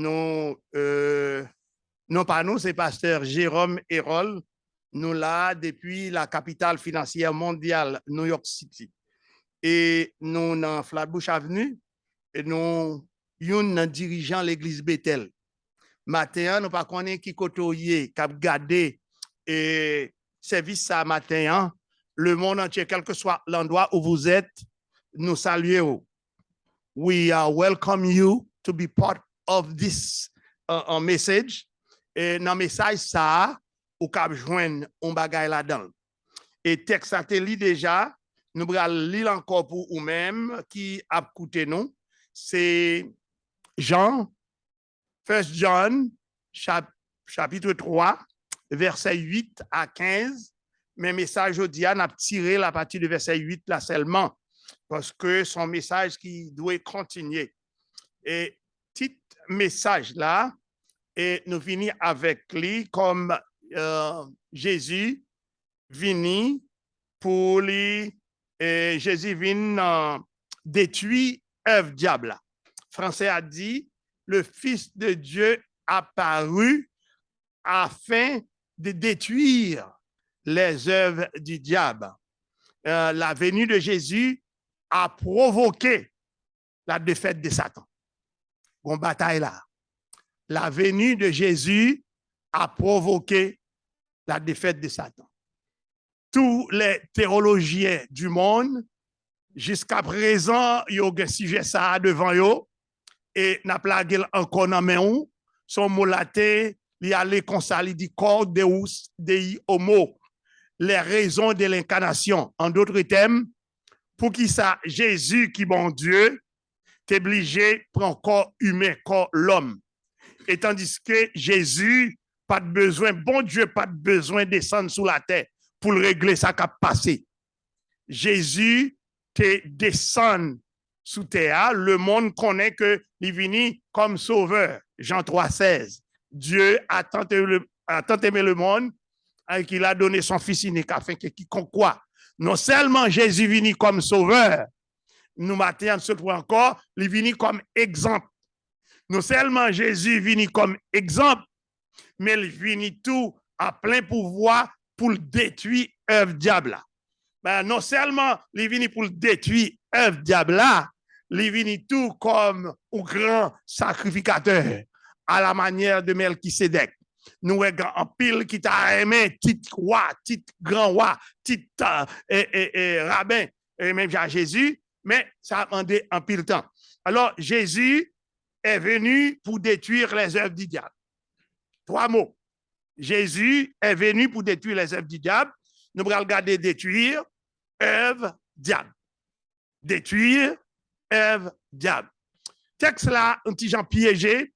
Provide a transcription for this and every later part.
Nous, non pas nous, c'est pasteur Jérôme Hérol. Nous là depuis la capitale financière mondiale, New York City. Et nous dans Flatbush Avenue, et nous un dirigeant l'église Bethel. Matin, nous pas connaître qui côtoyer, qui garder et service ça matin, le monde entier, quel que soit l'endroit où vous êtes, nous saluons. We welcome you to be part of this message. Et dans le message, ça, ou cap joindre un bagay là-dedans. Et texte ça te lit déjà, nous allons lire encore pour vous-même qui a écouté nous. C'est Jean, 1 John, chapitre 3, verset 8 à 15. Mais message aujourd'hui, on a tiré la partie de verset 8 là seulement, parce que son message qui doit continuer. Et petit message là, et nous finissons avec lui comme Jésus vini pour lui, et Jésus vient détruire œuvre diable. Français a dit, le Fils de Dieu apparu afin de détruire les œuvres du diable. La venue de Jésus a provoqué la défaite de Satan. Une bataille là. La venue de Jésus a provoqué la défaite de Satan. Tous les théologiens du monde, jusqu'à présent, ils ont un sujet ça devant eux, et n'a plagué encore dans main, son molaté, il allait comme ça, il dit corps deus dei homo, les raisons de l'incarnation. En d'autres termes, pour qui ça, Jésus qui bon Dieu, t'es obligé prendre corps humain, corps l'homme. Et tandis que Jésus, pas de besoin, bon Dieu, pas de besoin de descendre sous la terre pour régler ça qui a passé. Jésus te descend sous terre, le monde connaît que il vient comme sauveur. Jean 3,16. Dieu a tant aimé le monde qu'il a donné son fils unique afin que quiconque quoi. Non seulement Jésus vient comme sauveur, nous matin se trouve encore, il vient comme exemple. Non seulement Jésus vient comme exemple, mais il vient tout à plein pouvoir pour détruire l'œuvre diable. Ben, non seulement il vient pour détruire l'œuvre diable, il vient tout comme un grand sacrificateur à la manière de Melchisedec. Nous avons un pile qui t'a aimé, petit roi, petit grand roi, petit rabbin, et même Jésus, mais ça a demandé un pile temps. Alors, Jésus est venu pour détruire les œuvres du diable. 3 mots. Jésus est venu pour détruire les œuvres du diable. Nous allons regarder détruire, œuvre, diable. Détruire, œuvre, diable. Texte là, un petit genre piégé.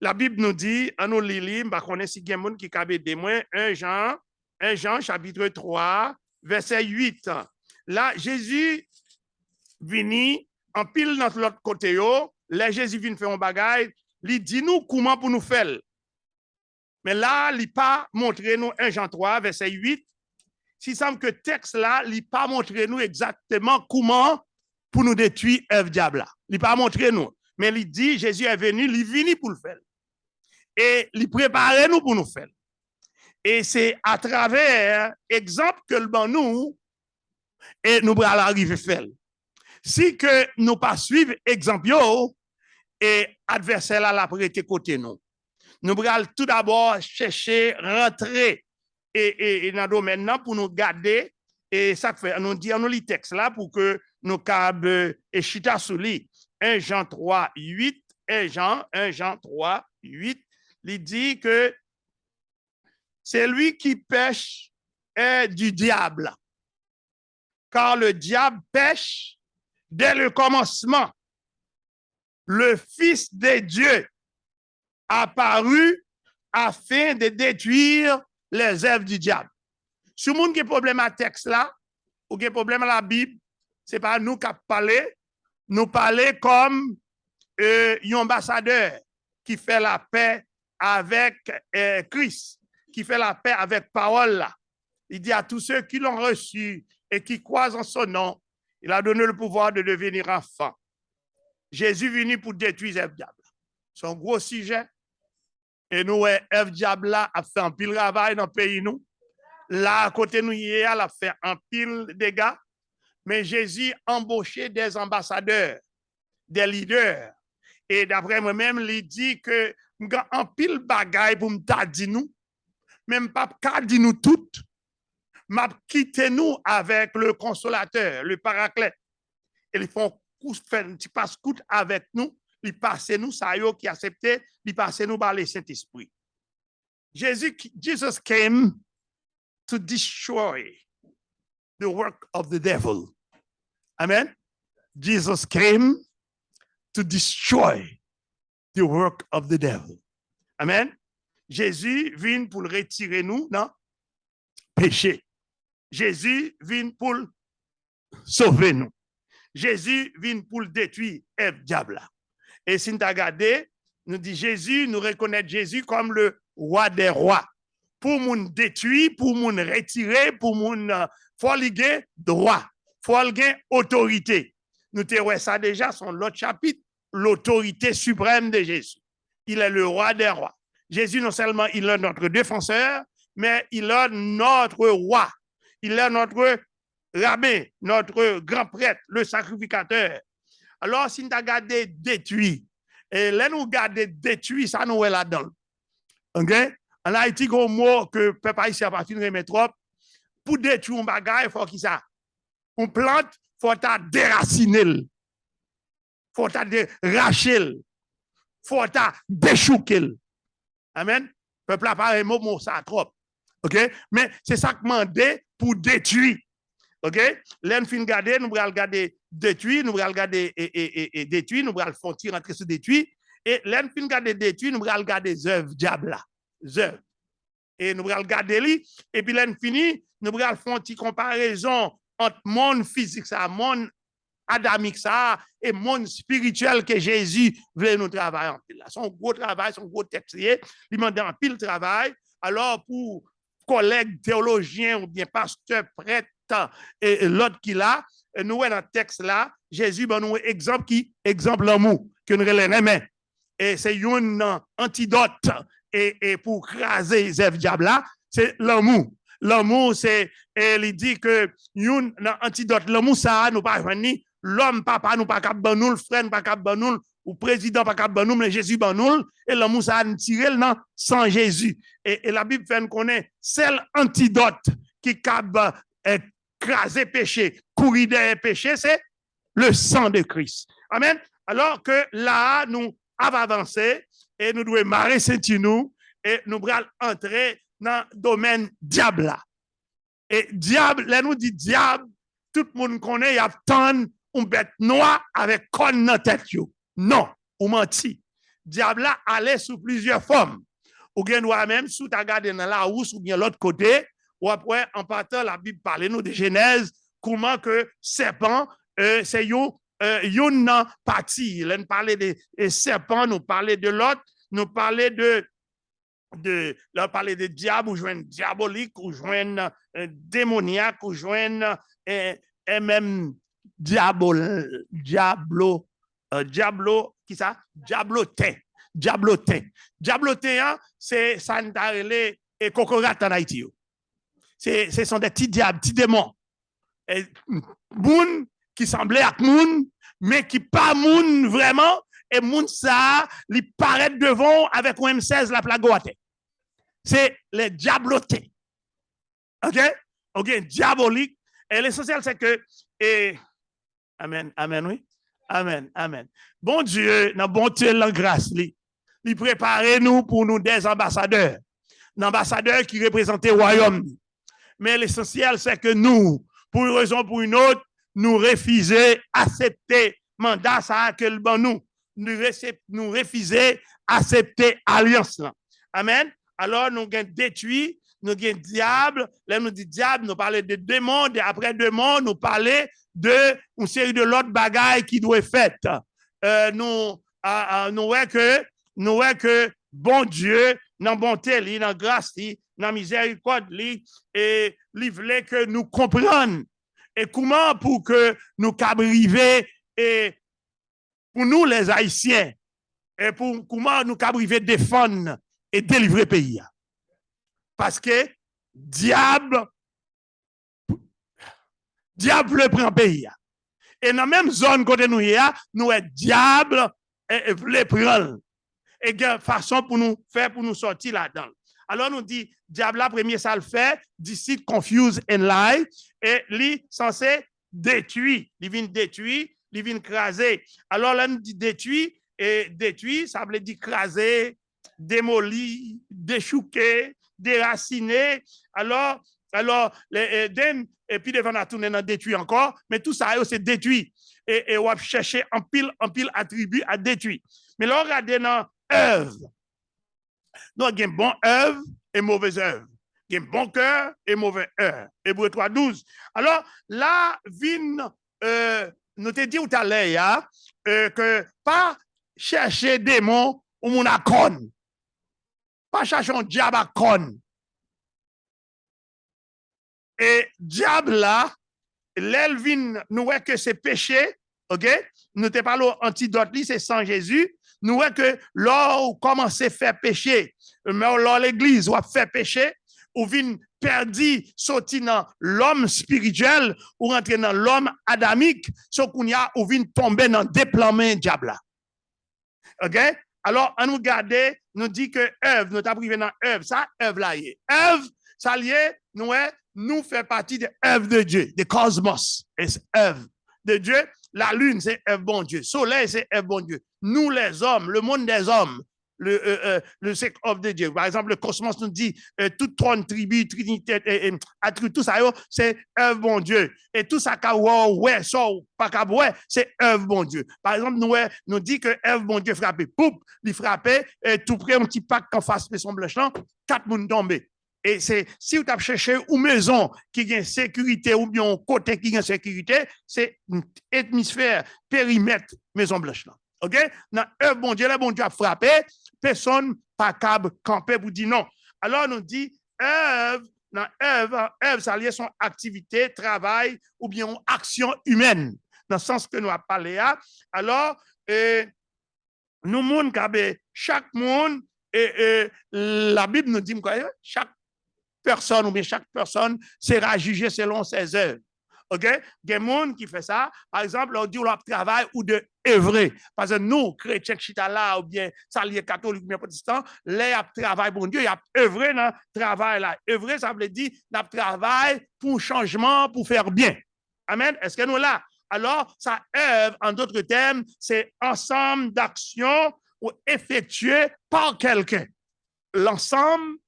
La Bible nous dit, en nous lisons, bah connaît si quelqu'un qui cabe des moins 1 Jean chapitre 3 verset 8. Là Jésus vient en pile dans l'autre côté yo, là Jésus vient faire un bagage, il dit nous comment pour nous faire. Mais là, il pas montré nous 1 Jean 3 verset 8. Si semble que texte là, il pas montré nous exactement comment pour nous détruire l'œuvre diable. Il pas montré nous, mais il dit Jésus est venu, il vient pour le faire. Et il prépare nous pour nous faire. Et c'est à travers exemple que le ban nous et nous allons arriver à faire. Si que nous pas suivre exemple et adversaire là la prêter côté nous. Nous allons tout d'abord chercher rentrer et dans le domaine pour nous garder et ça fait nous dit nous les textes là pour que nous cab et chita sous lui 1 Jean 3 8 1 Jean 3 8 il dit que c'est lui qui pêche est du diable. Car le diable pêche dès le commencement. Le Fils de Dieu apparu afin de détruire les œuvres du diable. Si vous avez un problème à texte là, ou un problème à la Bible, ce n'est pas nous qui parlons, nous parlons comme un ambassadeur qui fait la paix avec Christ, qui fait la paix avec parole là. Il dit à tous ceux qui l'ont reçu et qui croient en son nom, il a donné le pouvoir de devenir enfant. Jésus est venu pour détruire le diable. C'est un gros sujet. Et nous, F. Diabla a fait un pile travail dans le pays, nous. Là, à côté, nous, il a fait un pile dégâts. Mais Jésus a embauché des ambassadeurs, des leaders. Et d'après moi-même, il dit que un pile bagaille pour me dire nous, même pas qu'à dire nous toutes, m'a quitté nous avec le consolateur, le paraclète. Et ils font un petit passe-coute avec nous, ils passent nous, ça y est, qui accepté, ils passent nous par le Saint-Esprit. Jesus came to destroy the work of the devil. Amen. Jesus came to destroy the work of the devil. Amen. Jésus vient pour retirer nous dans péché. Jésus vient pour sauver nous. Jésus vient pour détruire le diable. Et si nous regardons, nous dit Jésus, nous reconnaît Jésus comme le roi des rois. Pour nous détruire, pour nous retirer, pour nous foliguer droit, foliguer autorité. Nous avons ça déjà, son l'autre chapitre, l'autorité suprême de Jésus. Il est le roi des rois. Jésus, non seulement il est notre défenseur, mais il est notre roi. Il est notre rabbin, notre grand prêtre, le sacrificateur. Alors, si nous regardons détruit, et là, nous regardons détruit, ça nous est là-dedans. OK? En Haïti, il y a un mot que le peuple haïtien n'a pas fini de mettre trop. Pour détruire un bagage, il faut qu'il ça. Une plante, il faut déraciner. Il faut racher. Il faut déchouquer. Amen? Le peuple n'a pas un mot, ça trop. OK? Mais c'est ça que demandé pour détruire. OK? Là, nous regarder, nous allons regarder détruire, nous allons regarder et détruire, nous allons faire rentrer sur détruire. Et là, nous regarder détruire, nous allons regarder les œuvres diable. Œuvres. Et nous allons regarder lui. Et puis là, nous fini, nous allons faire une comparaison entre monde physique, ça, monde adamique, ça, et monde spirituel que Jésus veut nous travailler en pile. Son gros travail, son gros texte, il demande en pile travail. Alors, pour collègues théologiens ou bien pasteurs, prêtres, et l'autre qui l'a, nous dans le texte là, Jésus ben nous exemple qui exemple l'amour que nous l'aimons. Et c'est un antidote et pour craser les diable là, c'est l'amour. L'amour c'est il dit que un antidote l'amour ça nous pas venir l'homme papa nous pas cap nous le frère pas cap nous ou président pas cap nous mais Jésus ban nous et l'amour ça nous tirer non sans Jésus et la Bible fait nous connaît seul antidote qui cap craser péché, courir derrière péché, c'est le sang de Christ. Amen. Alors que là, nous avons avancé et nous devons marrer nous et nous devons entrer dans le domaine diable. Et diable, là nous dit diable, tout le monde connaît, il y a tant une bête noire avec corne dans la tête. Non, ou menti. Diable là allait sous plusieurs formes. Ou bien même sous ta garde dans la housse ou bien l'autre côté. Ou après, en partant, la Bible parle nous de Genèse, comment que serpent, c'est une partie. Là, nous parlons de serpent, nous parlons de l'autre, nous parlons là, parler de diable, ou joindre diabolique, ou joindre démoniaque, ou joindre même diablo, qui ça? Diablotin. Diablotin, c'est ça, et cocorat en Haïti. Ce sont des petits diables, petits démons. Moun qui semblaient à moun, mais qui pas moun vraiment. Et moun ça, ils paraissent devant avec un M16 la plague. C'est les diablotés. OK? OK, diabolique. Et l'essentiel, c'est que. Amen, amen, oui. Amen, amen. Bon Dieu, dans bon Dieu, la grâce, il prépare nous pour nous des ambassadeurs. Des ambassadeurs qui représentent le royaume. Mais l'essentiel, c'est que nous, pour une raison ou pour une autre, nous refusons d'accepter le mandat que le bon nous. Nous refusons d'accepter l'alliance. Amen. Alors, nous avons détruit, nous avons diable. Là, nous dit diable, nous parlons de démons. Et après démons, nous parlons d'une série de l'autre bagaille qui doit être faite. Nous voyons que bon Dieu, dans bonté, dans grâce, dans miséricorde, et il voulait que nous comprenions. Et comment pour que nous cabriver et pour nous les Haïtiens, et pour comment nous arriver défendre et délivrer le pays. Parce que diable le prend pays. Et dans la même zone côté nous nous est diable le prend. Et il y a une façon pour nous faire pour nous sortir là-dedans. Alors nous dit diable la premier ça le fait, deceive, confuse and lie, et lui censé détruire, il vient détruire, il vient craser. Alors là nous dit détruire, et détruire ça veut dire craser, démolir, déchouquer, déraciner. Alors et puis devant la tourner dans détruire encore, mais tout ça c'est détruit. Et on va chercher en pile attribut à détruire. Mais là, regardez dans œuvre. Nous avons bon œuvre et mauvaise œuvre. Il y a bon cœur et mauvais œuvre. Hébreu 3:12. Alors, là, nous te dit tout à l'heure que pas chercher des démons ou mon akon. Pas chercher un diable à con. Et diable là, l'elvin, nous voyons que c'est péché, ok? Nous te parlons antidote, c'est sans Jésus. Nous voyons que lorsqu'on commence à faire péché, mais lors l'église, on fait péché, ou vient perdu, sorti dans l'homme spirituel, ou rentrer dans l'homme adamique, sauf qu'on y a, ou vient tomber dans le déploiement diable. Ok? Alors, on nous garde, nous dit que œuvre, nous t'arrivons dans œuvre, ça, œuvre là, œuvre, ça lié, nous fait partie de l'œuvre de Dieu, de cosmos, et c'est œuvre de Dieu. La lune, c'est œuvre bon Dieu. Le soleil, c'est œuvre bon Dieu. Nous, les hommes, le monde des hommes, c'est œuvre de Dieu. Par exemple, le cosmos nous dit toute trône, tribu, trinité, attribut, tout ça, c'est œuvre bon Dieu. Et tout ça, ouais, c'est œuvre bon Dieu. Par exemple, nous dit que œuvre bon Dieu frappé. Poup, il frappé, tout près, un petit pack en face de son blanchant, 4 personnes tombées. Et c'est, si vous avez cherché une maison qui a sécurité ou bien un côté qui a sécurité, c'est une hémisphère, périmètre, maison blanche. Là. OK? Dans œuvre, bon Dieu a frappé, personne pas capable camper pour dire non. Alors, nous dit, œuvre, ça lié son activité, travail ou bien action humaine, dans le sens que nous avons parlé là. Alors, nous, monde, chaque monde, la Bible nous dit quoi? Chaque personne ou bien chaque personne sera jugée selon ses œuvres. OK? Il y a des gens qui font ça. Par exemple, on dit qu'on travail ou de œuvrer. Parce que nous, chrétiens, chita ou bien saliers catholiques ou bien protestants, les travail pour Dieu, il y a œuvré dans le travail là. Œuvrer, ça veut dire qu'on travail pour changement, pour faire bien. Amen? Est-ce que nous là? Alors, ça œuvre, en d'autres termes, c'est ensemble d'actions effectuées par quelqu'un. L'ensemble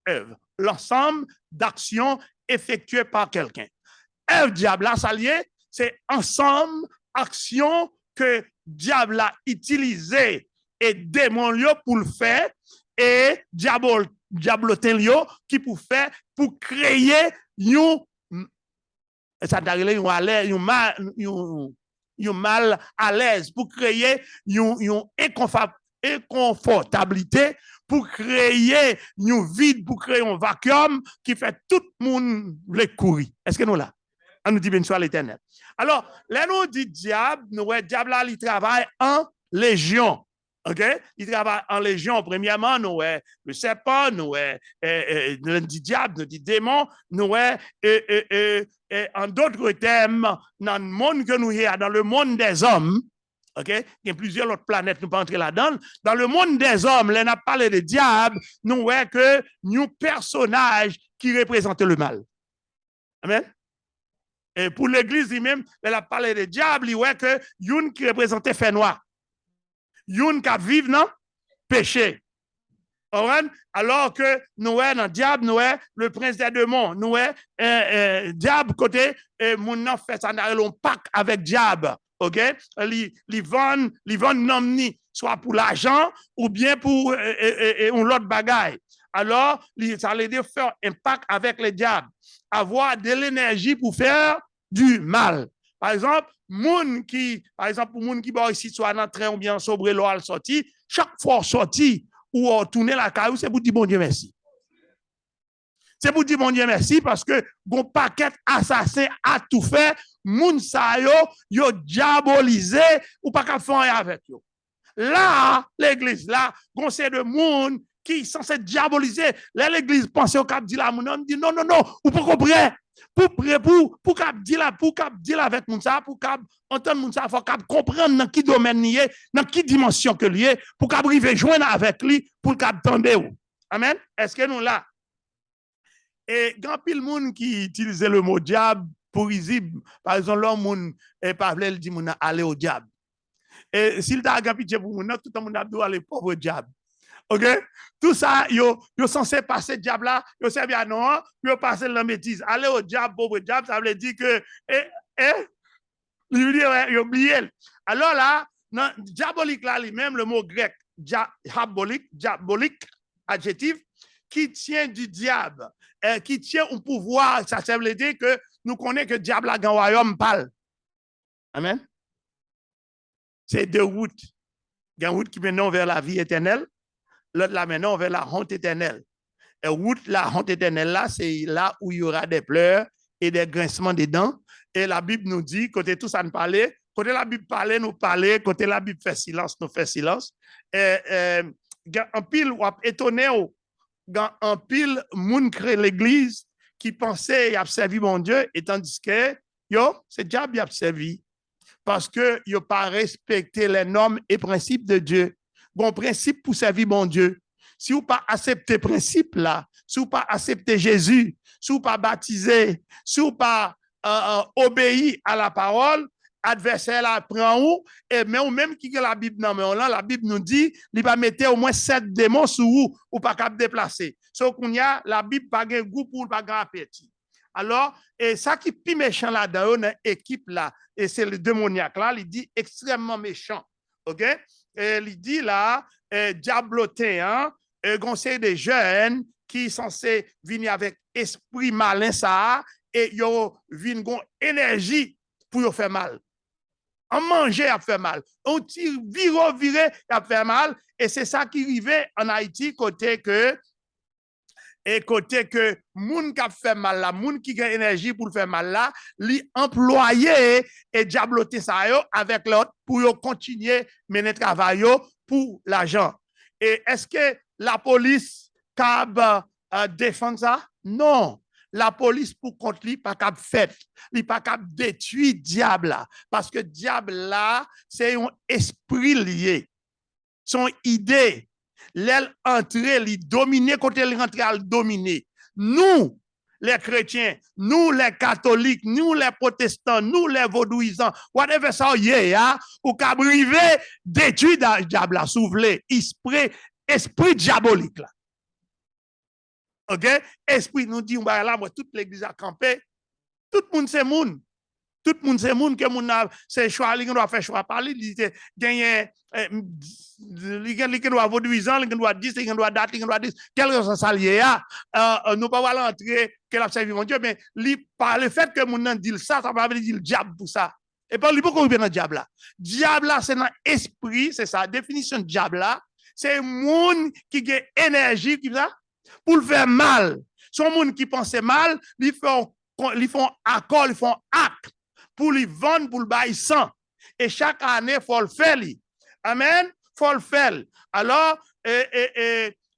œuvre. L'ensemble d'actions effectuées par quelqu'un. Œuvre diable a s'allier, c'est ensemble actions que diable a utilisé et démon pour le faire et diablotin qui pour faire pour créer ça un mal à l'aise pour créer une inconfortabilité, pour créer un vide, pour créer un vacuum qui fait tout le monde les courir. Est-ce que nous là? On nous dit bien soit l'éternel. Alors, là nous dit diable, diable là, il travaille en légion. OK? Il travaille en légion. Premièrement, nous le serpent, nous dit diable, nous dit démon, nous en d'autres termes, dans le monde que nous sommes, dans le monde des hommes, OK? Il y a plusieurs autres planètes, nous ne pouvons pas entrer là-dedans. Dans le monde des hommes, là, on a parlé de diable, nous voyons que nous personnages qui représentent le mal. Amen? Et pour l'Église lui-même, elle a parlé de diable, il voit que une qui représentait fait noir. Une qui vit dans péché. Alors que nous dans diable, nous le prince des démons, nous diable côté, mon nom fait ça, on pacte avec diable. OK? Ils vendent nomni, soit pour l'argent ou bien pour une autre bagaille. Alors, ça les dit faire un pacte avec le diable, avoir de l'énergie pour faire du mal. Par exemple, pour moun qui va ici soit dans train ou bien sobre l'eau sorti, chaque fois sorti ou tourner la caillou, c'est pour dire bon Dieu merci. C'est pour dire bon Dieu merci parce que gon paquet assassin a tout fait, moun sa yo diabolisé ou pas qu'à faire avec yo. Là, l'église, là, conseil de monde qui sont censés diaboliser. Là, l'église pense au cap dit là, on dit non, non, non, ou pour comprendre. Pour cap dire là, pour cap dire avec moun ça, pour cap entendre moun ça, faut cap comprendre dans qui domaine lié, dans qui dimension que lié, pour cap arriver joindre avec lui, pour cap tendre. Amen. Est-ce que nous là? Et grand pile monde qui utilise le mot diable pour risible, par exemple, l'homme et parle, il dit moun aller au diable. Et s'il t'a grand pitié pour moun, tout le monde a doit aller pauvre diable. OK? Tout ça, yo censé passer diable là, yo servi à non, yo passer la bêtise. Aller au diable, pauvre diable, ça veut dire que yo oublié. Alors là, dans diabolique là, lui-même le mot grec diabolique, adjectif qui tient du diable, qui tient au pouvoir, ça veut dire que nous connaissons que diable a un royaume parle. Amen. C'est deux routes. Il y a une route qui mène vers la vie éternelle. L'autre là maintenant vers la honte éternelle. Et route la honte éternelle là, c'est là où il y aura des pleurs et des grincements des dents. Et la Bible nous dit, côté tout ça nous parlait, côté la Bible parlait, nous parlait, côté la Bible fait silence, nous fait silence. En pile, ou étonné, en pile, moun crée l'église qui pensait y a servi mon Dieu, et tandis que, c'est diable y a servi. Parce que yo pas respecté les normes et principes de Dieu. Bon principe pour servir mon Dieu. Si vous pas accepter principe là, si vous pas accepter Jésus, si vous pas baptiser, si vous pas obéir à la parole, adversaire là prend ou et même qui la Bible non mais là la Bible nous dit il va mettre au moins 7 démons sur vous ou pas capable déplacer. Sauf qu'on y a la Bible pas gain goût pour pas grand appétit. Alors, et ça qui est plus méchant là-dedans, dans l'équipe là, et c'est le démoniaque là, il dit extrêmement méchant. OK? Et il dit là, diabloté, hein, conseil des jeunes qui sont censés venir avec esprit malin ça, et ils viennent avec énergie pour faire mal. En manger, a fait mal. On tire, virer, a fait mal. Et c'est ça qui arrivait en Haïti, côté que moun qui fait mal là, moun qui a énergie pour faire mal là, li employé et diabloté ça yo avec l'autre pour yo continuer mener travail yo pour l'argent. Et est-ce que la police cap défendre ça? Non. La police pour contre lui pas cap fait, li pas cap détruire diable là parce que diable là c'est un esprit lié. Son idée l'aile entrer, li dominer, côté elle rentrer, elle dominer. Nous, les chrétiens, nous, les catholiques, nous, les protestants, nous, les vaudouisants, whatever ça y est, ou qu'à briver, détruire le diable, là, souffler, esprit diabolique, là. OK? Esprit nous dit, là, moi, toute l'église a campé, tout le monde, c'est monde. Tout le monde, c'est monde que moun a c'est choix, il doit faire choix parler, il gagner il doit vaudouisant, il doit 10, il doit date, il doit 10, quel que soit ça lié nous pas aller entrer que la servi mon Dieu mais par le fait que moun dit ça va veut dire le diable pour ça. Et pas lui pourquoi il dans diable là. Diable là c'est dans esprit, c'est ça définition de diable là, c'est monde qui a énergie qui ça pour le faire mal. Son monde qui pense mal, ils font accord, ils font acte pour lui vendre, pour le bailler sang. Et chaque année, il faut le faire. Amen. Il faut le faire. Alors,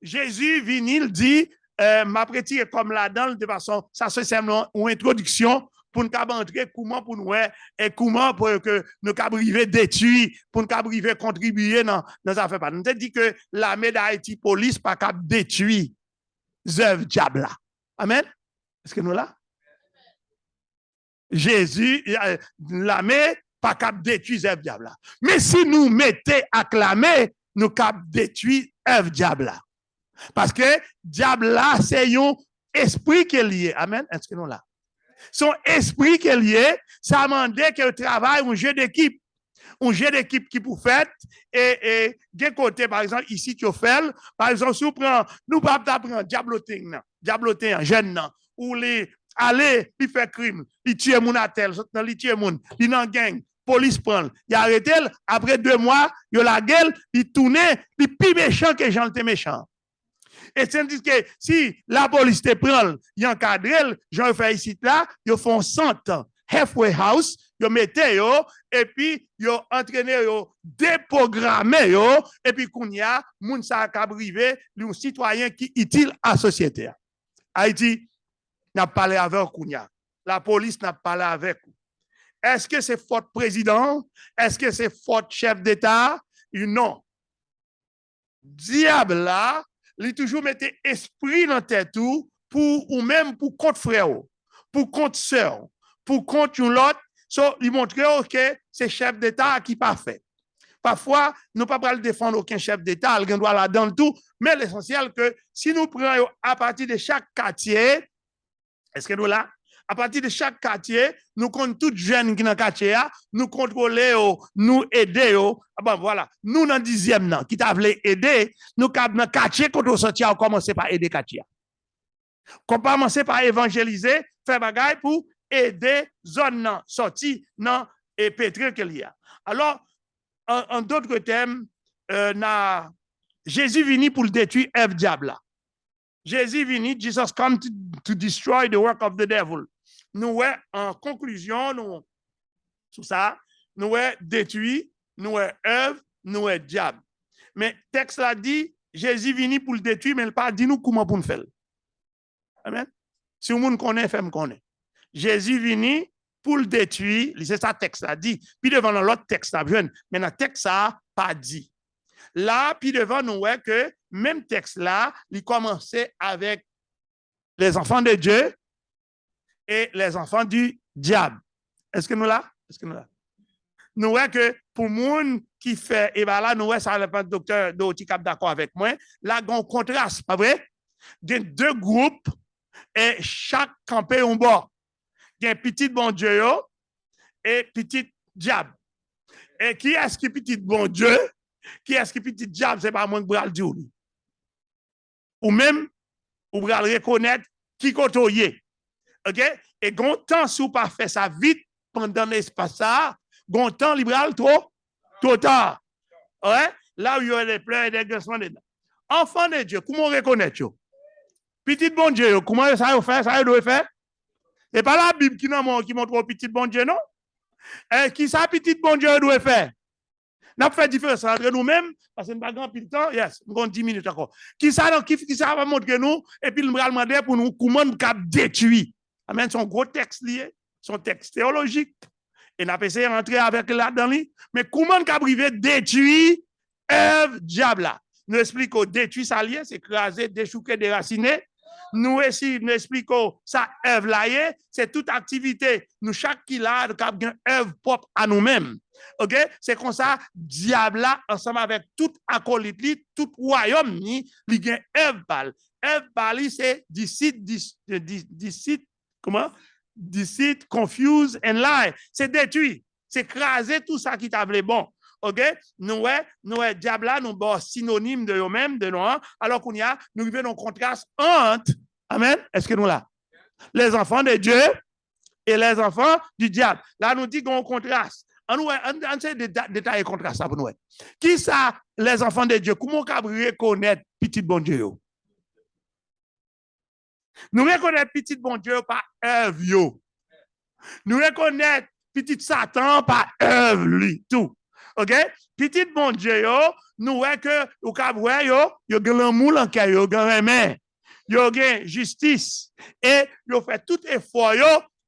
Jésus vient, il dit, ma pratique comme là-dedans, de façon, ça c'est simplement une introduction pour nous entrer, comment pour nous, et comment pour que nous arriver détruire, pour nous arriver contribuer dans affaires. Nous avons dit que l'armée d'Haïti, police, pas capable détruire les œuvres diable. Amen. Est-ce que nous là? Jésus, l'armée, pas cap détruire œuvre diable. Mais si nous mettons acclamé, nous cap détruire œuvre diable. Parce que diable là, c'est un esprit qui est lié. Amen. Est-ce que nous là? Son esprit qui est lié, ça demande que travaille un jeu d'équipe. Un jeu d'équipe qui pour faire et d'un côté, par exemple, ici, tu fais, par exemple, si nous pas prendre diabloting, jeune, ou les aller, il fait crime, il tue moun à tel, il tue moun, il nan gang, police prend, il arrête, après 2 mois, il la gueule, il tourne, il plus méchant que Jean le méchant. Et c'est dit que si la police te prend, il encadre, Jean fait ici là, ils font 100 halfway house, ils mettent et puis yo entraîné yo déprogrammé yo et puis kounya moun sa ka privé un citoyen qui utile à société. Haïti n'a parlé avec kounya. La police n'a parlé avec. Est-ce que c'est faute président? Est-ce que c'est faute chef d'État? Non. Diable là, il toujours mettait esprit dans tête tout pour ou même pour contre frère, pour contre sœur, pour contre l'autre, il montre que c'est chef d'État qui pas fait. Parfois, nous ne pouvons pas défendre aucun chef d'État, il doit là dans tout, mais l'essentiel que si nous prenons à partir de chaque quartier, est-ce que nous là? À partir de chaque quartier, nous comptons tous jeunes qui dans le quartier, nous contrôlons, nous aidons. Bon, voilà, nous dans le 10e, qui t'a voulu aider, nous dans le quartier, quand on sortit, on commence par aider le quartier. On commence par évangéliser, faire bagaille pour aider zone sortie et pétrir qu'il y a. Alors, en d'autres termes, Jésus venu pour le détruire Ève diable. Jésus venu, Jesus come to destroy the work of the devil. Nous, en conclusion, nous, sur ça, nous, détruit, nous, Ève, nous, diable. Mais le texte là dit, Jésus venu pour le détruire, mais il n'a pas dit nous comment pour le faire. Amen. Si vous connaissez, fait me connaît. Jésus venu pour le détruire, c'est ça le texte là dit. Puis devant l'autre texte là, mais dans le texte ça pas dit. Là, puis devant nous, que même texte là, il commençait avec les enfants de Dieu et les enfants du diable. Est-ce que nous là? Est-ce que nous là? Nous voyons que pour monde qui fait, et bien là, nous voyons ça, le docteur Doty cap d'accord avec moi, là, il y a un contraste, pas vrai? Il y a deux groupes et chaque campé un bord. Il y a un petit bon Dieu et petit diable. Et qui est-ce qui est petit bon Dieu? Qui est-ce qui est petit diable? C'est pas moi qui vais le dire. Ou même, vous allez reconnaître qui côtoyer. OK? Et quand temps si vous pas fait ça vite pendant l'espace ça, quand temps libéral trop tard. Ouais? Là où il y a des pleurs et des grincements dedans. Enfant de Dieu, comment on reconnaît yo? Petit bon Dieu, comment ça fait? Ça doit faire? C'est pas la Bible qui montre au petit bon Dieu, non? Qui ça petit bon Dieu doit faire? N'a fait différence entre nous-mêmes parce que nous pas grand pile temps. Yes, nous avons 10 minutes encore. Qui ça va montrer nous et puis nous va demander pour nous comment nous cap détruire. Amen, son gros texte lié, son texte théologique. Et n'a pas essayé de rentrer avec là-dedans lui, mais comment nous cap arriver détruire Ève diable là. Nous expliquons détruire ça lié, c'est écraser, déchouquer, déraciner. Nous aussi, nous expliquons ça, Ève là, c'est toute activité. Nous, chaque qui là, nous avons une œuvre propre à nous-mêmes. OK? C'est comme ça, diable là, ensemble avec tout acolyte, tout royaume, il y a Ève Bal. Ève Bal, c'est deceit, comment? Deceit, confuse and lie. C'est détruit. C'est écraser tout ça qui t'a voulu bon. OK? Nous, diable là, nous sommes synonymes de nous-mêmes, de nous, alors qu'on y a, nous vivons un contraste entre, amen, est-ce que nous là? Les enfants de Dieu et les enfants du diable. Là, nous dit qu'on contraste. On sait détailler contraste ça pour nous. Qui ça, les enfants de Dieu? Comment on peut reconnaître petit bon Dieu? Nous reconnaissons petit bon Dieu par Ève. Nous reconnaissons petit Satan par Ève, lui, tout. OK? Petit bon Dieu, nous voyons que, au cas où, il y a l'amour en cœur, il y a remède, il y a justice, et il fait tout effort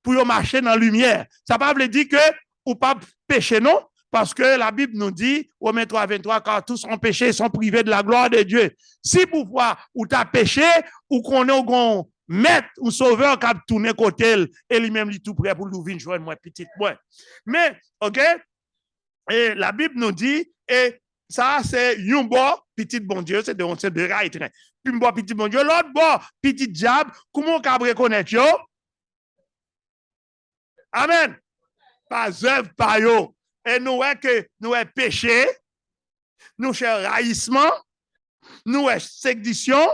pour marcher dans la lumière. Ça ne veut pas dire que ou pas péché, non? Parce que la Bible nous dit, Romains 3, 23, car tous ont péché et sont privés de la gloire de Dieu. Si pouvoir ou tu as péché, ou qu'on est au maître ou sauveur qui a tourné côté, et lui-même, il est tout prêt pour nous venir joindre moi, petit moi. Mais, OK? Et la Bible nous dit, et ça, c'est un bon petit bon Dieu, c'est de rail. Puis un bon petit bon Dieu, l'autre bon petit diable, comment on peut reconnaître yo? Amen. Pas œuvre, pas yo. Et nous, que nous avons péché, nous avons raillissement, nous avons sédition,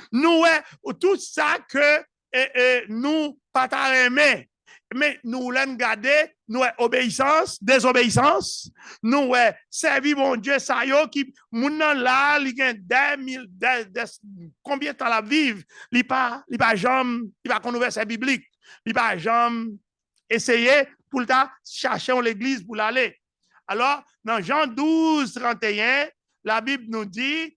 nous avons tout ça que nous pas aimer. Mais nous voulons garder, nous obéissance, désobéissance, nous servir mon Dieu, ça y est, qui, moun là, il y a combien de temps la vivre, il pas jamais, il pas qu'on ouvre sa biblique, il pas jamais essayer pour chercher l'église pour l'aller. Alors, dans Jean 12, 31, la Bible nous dit,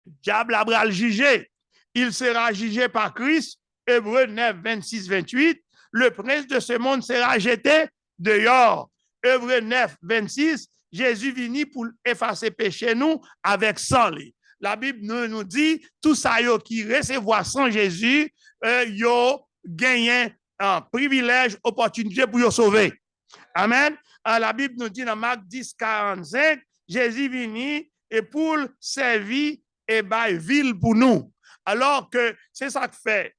diable a le jugé. Il sera jugé par Christ. Hébreux 9, 26, 28. Le prince de ce monde sera jeté dehors. Hébreux 9, 26. Jésus vini pour effacer péché nous avec sang. La Bible nous dit, tout ça qui recevoir sans Jésus, yo gagné un privilège, opportunité pour yo sauver. Amen. La Bible nous dit dans Marc 10, 45, Jésus vini et pour servir et bail ville pour nous. Alors que c'est ça que fait.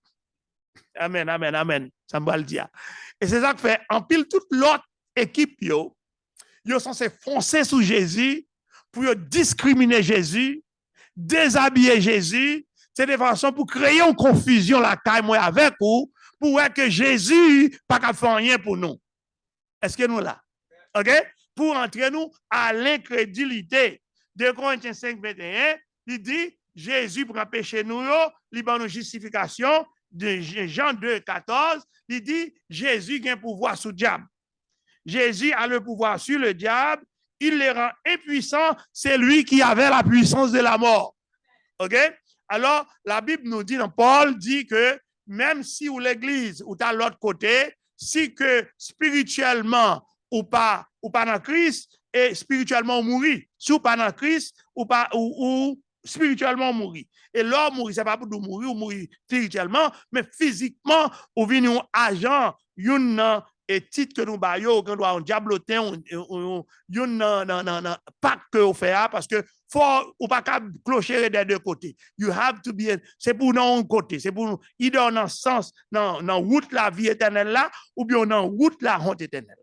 Amen, amen, amen. Ça me va le dire. Et c'est ça que fait. En pile, toute l'autre équipe, yo censé foncer sous Jésus pour discriminer Jésus, déshabiller Jésus. C'est de façon pour créer une confusion la caille moi avec vous, pour voir que Jésus pas qu'à faire rien pour nous. Est-ce que nous là? OK? Pour entrer nous à l'incrédulité. 2 Corinthiens 5, 21, il dit, Jésus prend péché nous, il donne une justification. De Jean 2, 14, il dit, Jésus a un pouvoir sur le diable. Jésus a le pouvoir sur le diable, il les rend impuissants, c'est lui qui avait la puissance de la mort. OK? Alors, la Bible nous dit, Paul dit que même si ou l'église ou à l'autre côté, si que spirituellement ou pas dans Christ, et spirituellement mourir. Si ou pas dans Christ, ou spirituellement mourir. Et l'homme mourir, c'est pas pour mourir ou mourir spirituellement, mais physiquement, ou venir un agent, une et titre que nous baillons, quand on diabloter, non, pas que on fait parce que faut ou pas clocher des deux côtés. You have to be, c'est pour non un côté, c'est pour il dans un sens, dans route la vie éternelle là, ou bien dans route la honte éternelle.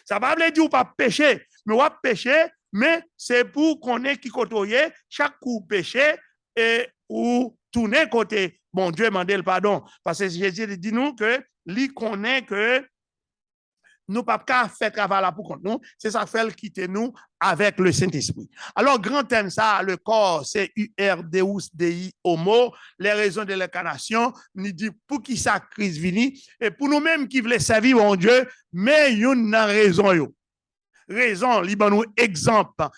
Ça va veut dire ou pas pécher, mais ou pécher, mais c'est pour qu'on ait qui côtoyer chaque coup péché et ou tourner côté bon Dieu demander le pardon parce que Jésus dit nous que lui connaît que nous pas qu'à faire travail là pour contre nous, c'est ça fait quitter nous avec le Saint-Esprit. Alors grand thème ça, le corps c'est UR Deus Dei Homo, les raisons de l'incarnation, nous dit pour qui ça Christ vini et pour nous mêmes qui voulons servir mon Dieu, mais une raison yo. Raison, li ban nous exemple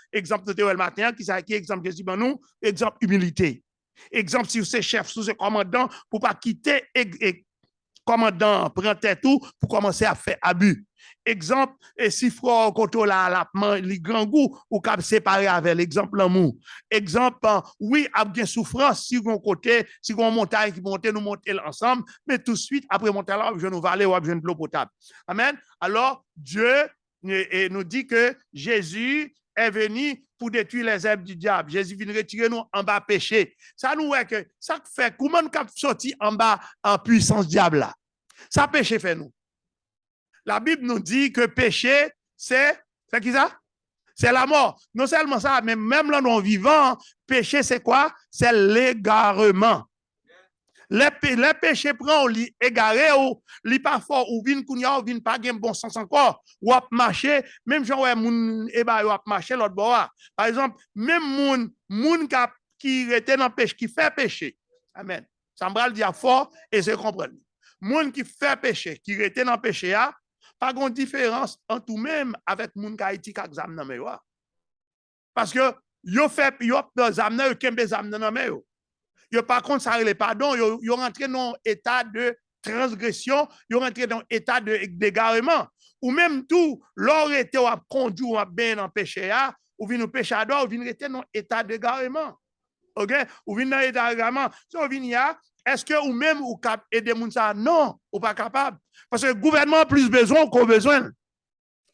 de le matin qui ça qui exemple Jésus ban nous, exemple humilité. Exemple si vous êtes chef, sous ce commandant pour pas quitter commandant prend tête tout pour commencer à faire abus. Exemple, et si frère koto la les grand goût ou cap séparer avec l'exemple l'amour. Exemple, oui, a bien souffrance si on côté, si on montagne qui monte nous monter ensemble, mais tout de suite après monter là, je nous valer ou besoin de l'eau potable. Amen. Alors Dieu nous dit que Jésus est venu pour détruire les œuvres du diable. Jésus vient retirer nous en bas péché. Ça nous est que ça fait comment nous sorti en bas en puissance diable là. Ça péché fait nous. La Bible nous dit que péché c'est qui ça? C'est la mort. Non seulement ça, mais même là nous vivant, péché c'est quoi? C'est l'égarement. Les péchés prend li égaré ou li pas fort ou vinn kounya ou vinn pas gen bon sens encore ou ap marcher même genre ouais moun e ba ou ap marcher l'autre bord. Par exemple, même moun qui était dans péché qui fait péché. Amen. Ça m'bral dire fort et se comprendre. Moun qui fait péché, qui était dans péché a pas grande différence entre tout même avec moun qui Haïti k'ak zam nan yo. Parce que yo fait yo zam nan yo kembe zam nan yo. Yo par contre ça le pardon, yo rentré dans état de transgression, yo rentré dans état d'égarement ou même tout l'or était ou a conduit ou a bien dans péché a ou vinn péchador ou vinn rester dans état d'égarement. OK? Ou vinn dans état d'égarement, so vinn ya, est-ce que ou même ou cap aider moun ça non, ou pas capable parce que le gouvernement a plus besoin qu'on besoin.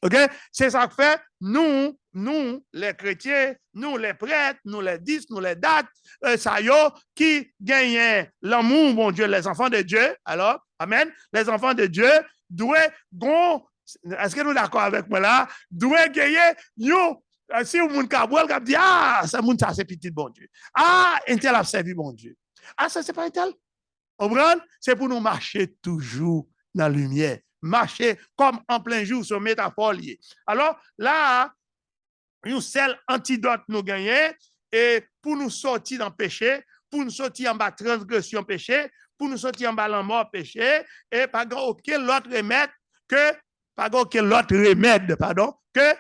OK? C'est ça que fait nous les chrétiens, nous les prêtres, nous les disques, nous les dates, ça yo qui gagnent l'amour, mon Dieu, les enfants de Dieu. Alors, amen. Les enfants de Dieu doivent est-ce que nous d'accord avec moi là? Doivent gagner yo si vous moun kabouel k'ap dit ah, ça moun ça c'est petit bon Dieu. Ah, un tel a servi bon Dieu. Ah, ça c'est pas un tel. Comprendre? C'est pour nous marcher toujours dans la lumière. Marcher comme en plein jour, sur métaphore liée. Alors là, un seul antidote nous gagnons et pour nous sortir dans le péché, pour nous sortir en bas transgression péché, pour nous sortir en bas la mort péché, et pas aucun autre remède que pas aucun autre remède, pardon, que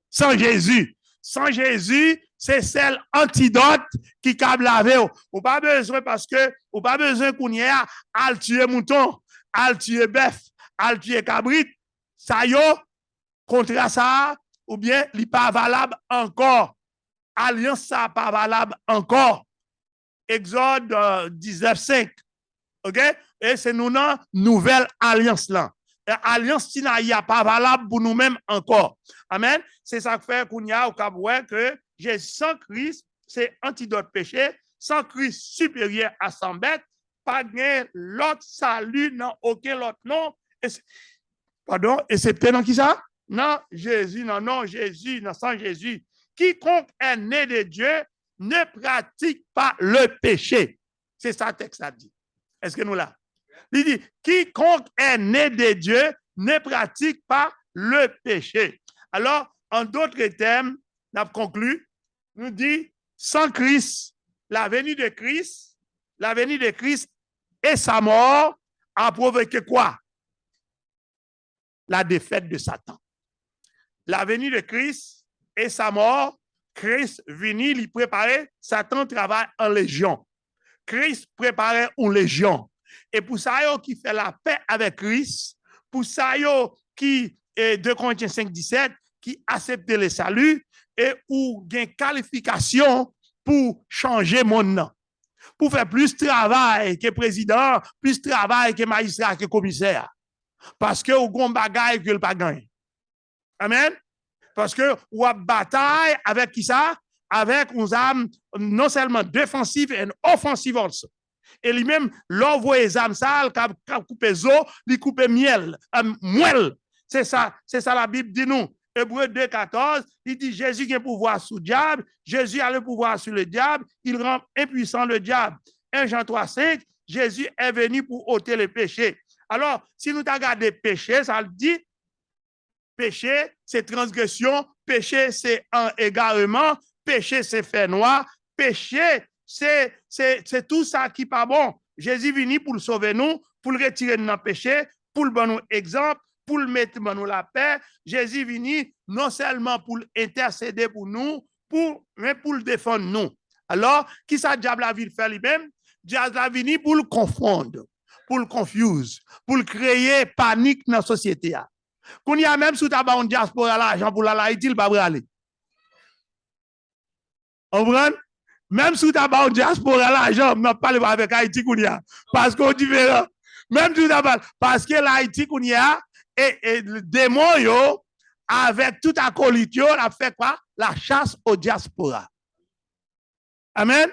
sans Jésus. Sans Jésus, c'est celle antidote qui câble laver. Ou pas besoin parce que, ou pas besoin qu'on y a à tuer mouton, à tuer bœuf, à tuer cabrit. Ça y est, contre ça, ou bien, il n'est pas valable encore. Alliance, ça pas valable encore. Exode 19:5. OK? Et c'est nous dans nouvelle alliance là. Alliance qui n'est pas valable pour nous-mêmes encore. Amen. C'est ça que fait qu'on y a au Cap-Ouest que Jésus sans Christ, c'est antidote péché, sans Christ supérieur à 100 bêtes, pas de l'autre salut dans aucun autre nom. Pardon, et c'est peut-être dans qui ça? Non, Jésus, non, Jésus, non, sans Jésus. Quiconque est né de Dieu ne pratique pas le péché. C'est ça le texte a dit. Est-ce que nous là? Il dit, quiconque est né de Dieu ne pratique pas le péché. Alors, en d'autres termes, on a conclu, nous dit, sans Christ, la venue de Christ et sa mort a provoqué quoi? La défaite de Satan. La venue de Christ et sa mort, Christ venu, il préparait, Satan travaille en légion. Christ préparait une légion. Et pour ça, qui fait la paix avec Christ, pour ça, qui, 2 Corinthiens 5:17, qui accepte le salut et où il y a une qualification pour changer mon nom. Pour faire plus de travail que président, plus de travail que magistrat, que commissaire. Parce que vous avez un bagage que vous pas gagné. Amen. Parce que vous avez bataille avec qui ça? Avec une arme non seulement défensive et offensive aussi. Et lui-même, l'envoie les âmes sales, qui coupe les os, qui coupe miel, moelle. C'est ça la Bible dit nous. Hébreux 2:14, il dit Jésus a le pouvoir sur le diable, Jésus a le pouvoir sur le diable, il rend impuissant le diable. 1 Jean 3:5, Jésus est venu pour ôter les péchés. Alors, si nous regardons péché, ça le dit, péché, c'est transgression, péché, c'est un égarement, péché, c'est fait noir, péché, c'est tout ça qui n'est pas bon. Jésus est venu pour le sauver nous, pour le retirer de notre péché, pour le donner exemple, pour le mettre dans la paix. Jésus est venu non seulement pour intercéder pour nous, mais pour le défendre nous. Alors, qui ça diable la ville fait lui-même? Diable est venu pour le confondre, pour le confuse, pour le créer panique dans la société. Qu'on y a même sous ta bande diaspora l'argent pour l'Haïti, il va pas aller. On comprend? Même sous ta bande diaspora l'argent, on n'a pas parlé avec Haïti qu'on y a. Parce qu'on est différent. Même sous ta bande, parce que l'Haïti qu'on y a, et le démon, yo, avec tout acolyte, on a fait quoi? La chasse aux diaspora. Amen?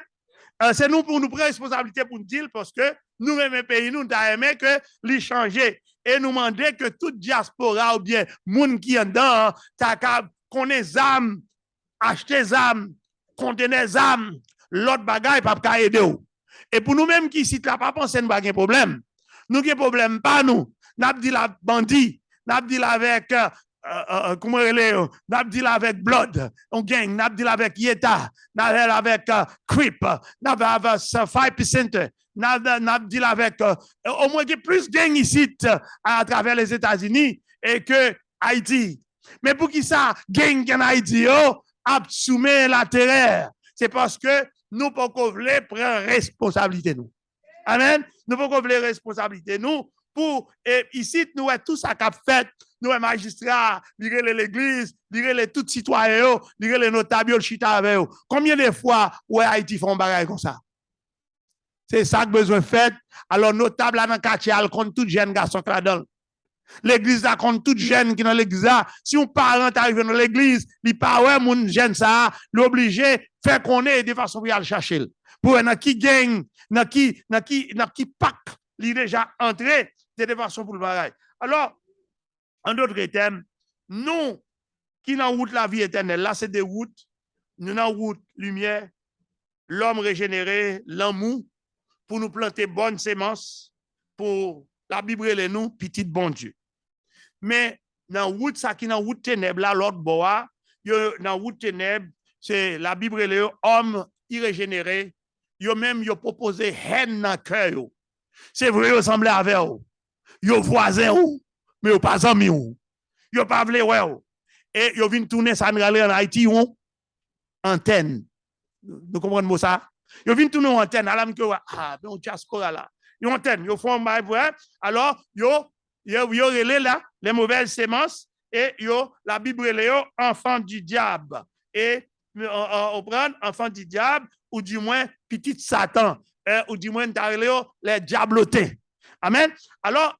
C'est nous pour nous prendre responsabilité pour nous dire, parce que nous, même pays, nous avons aimé que les changer. Et nous demander que toute diaspora ou bien moun qui est dedans, qu'on ait des âmes, acheter des âmes, contenir des âmes, l'autre bagaille, pas aider. Et pour nous-mêmes qui ici, là, pas penser que nous avons un problème. Nous avons un problème, pas nous. Nous avons dit la bandit, nous avons dit avec, comment nous avons dit avec Blood, on gang, nous avons dit avec Yeta, nous avons avec Creep, nous avons avec 5%. Nous avons dit avec au moins plus de gangs ici à travers les États-Unis et que Haïti. Mais pour qui ça, gang en Haïti, a soumis la terreur? C'est parce que nous ne pouvons pas prendre responsabilité. Nous. Amen. Nous ne pouvons pas prendre responsabilité. Nous, pour ici, nous avons tout ça qu'a fait. Nous, les magistrats, l'église, les tout citoyens, les notables, chita avec eux. Combien de fois Haïti font un bagage comme ça? C'est ça que besoin fait. Alors, notable dans le quartier, elle compte tout jeune garçon qui là-dedans. L'église là compte tout jeune qui dans l'église là. Si un parent arrive dans l'église, il pas ouais mon jeune ça, l'obligé faire qu'on est de façon pour aller chercher. Pour dans qui gang, dans qui pack, il est déjà entré de façon pour le bagage. Alors, en d'autres termes, nous qui dans route la vie éternelle, là c'est des routes, nous dans route lumière, l'homme régénéré, l'amour pour nous planter bonnes semences, pour la Bible et nous, petit bon Dieu. Mais dans la route, ça qui dans la route ténèbres, là, l'autre bois, dans la route ténèbres, c'est la Bible et les hommes irrégénérés, yo même yo proposé haine dans le cœur. C'est vrai, yo semblé avec eux. Yo voisin ou, mais yo pas amis ou. Yo pas vle ouais. Et yo vinn tourner ça en Haïti on antenne. Vous comprenez moi ça? Yo vinn tourner antenne à l'âme que ah ben on diaspora là. Yo antenne, yo font bail vrai. Alors yo relé là les mauvaises semences et yo la Bible yo enfant du diable. Et on prend enfant du diable ou du moins petit Satan ou du moins les diablotins. Amen. Alors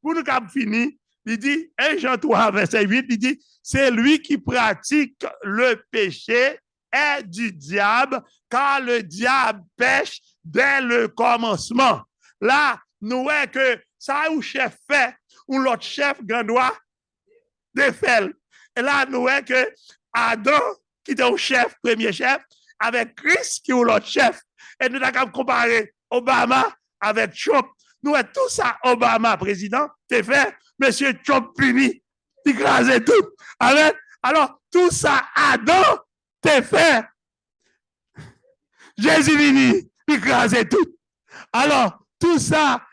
pour nous cap fini, il dit 1 Jean 3 verset 8, il dit c'est lui qui pratique le péché est du diable car le diable pêche dès le commencement. Là, nous voyons que ça ou chef fait ou l'autre chef grandois de fait. Et là, nous voyons que Adam, qui était au chef, premier chef, avec Christ, qui est l'autre chef. Et nous avons comparé Obama avec Trump. Nous avons tout ça, Obama, président, c'est fait, monsieur Trump puni, écrasé tout. Amen. Alors, tout ça, Adam, c'est fait. Jésus vini, écrasé tout. Alors, tout ça,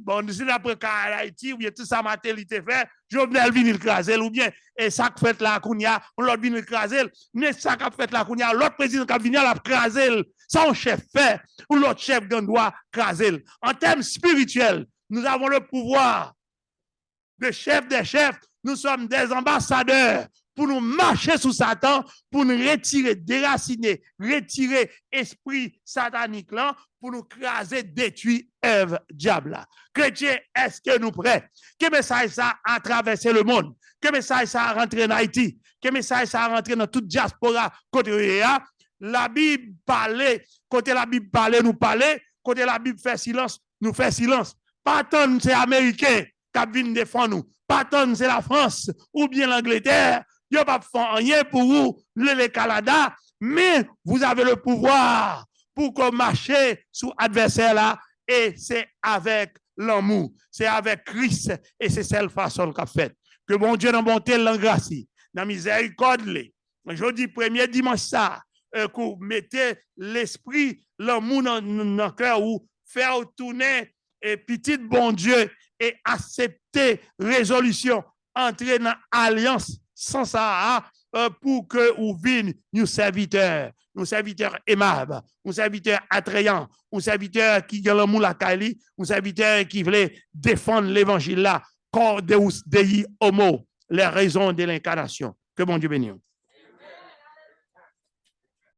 bon, c'est après Haïti, ou bien tout ça, matélité fait, Jovenel vient écraser, ou bien, et ça qui fait la Kounia, on l'autre vient écraser, mais ça qui fait la Kounia, l'autre président qui vient la craser, ça on chef fait, ou l'autre chef doit craser. En termes spirituels, nous avons le pouvoir de chef des chefs, nous sommes des ambassadeurs pour nous marcher sous Satan, pour nous retirer, déraciner, retirer esprit satanique là, pour nous craser, détruire Ève diable. Chrétiens, est-ce que nous prêts? Que message ça a traversé le monde? Que message ça a rentré en Haïti? Que message ça a rentré dans toute diaspora côté la Bible parlait, côté la Bible parlait, nous parlait, côté la Bible fait silence, nous fait silence. Pas tant c'est américain qui viennent défendre nous, pas tant c'est la France ou bien l'Angleterre. Yo pas faire rien pour vous, le Canada, mais vous avez le pouvoir pour qu'on marche sous adversaire là, et c'est avec l'amour, c'est avec Christ, et c'est celle façon qu'a fait. Que bon Dieu dans bonté l'engrâce, dans miséricorde, je dis premier dimanche ça, que mettez l'esprit, l'amour dans le cœur, ou faire tourner et petit bon Dieu et accepter résolution, entrer dans alliance sans ça, pour que vous vînes nous serviteurs aimables, nous serviteurs attrayants, nous serviteurs qui ont l'amour la Kali, nous serviteurs qui veulent défendre l'évangile là, corps Deus Dei Homo, les raisons de l'incarnation. Que bon Dieu bénisse.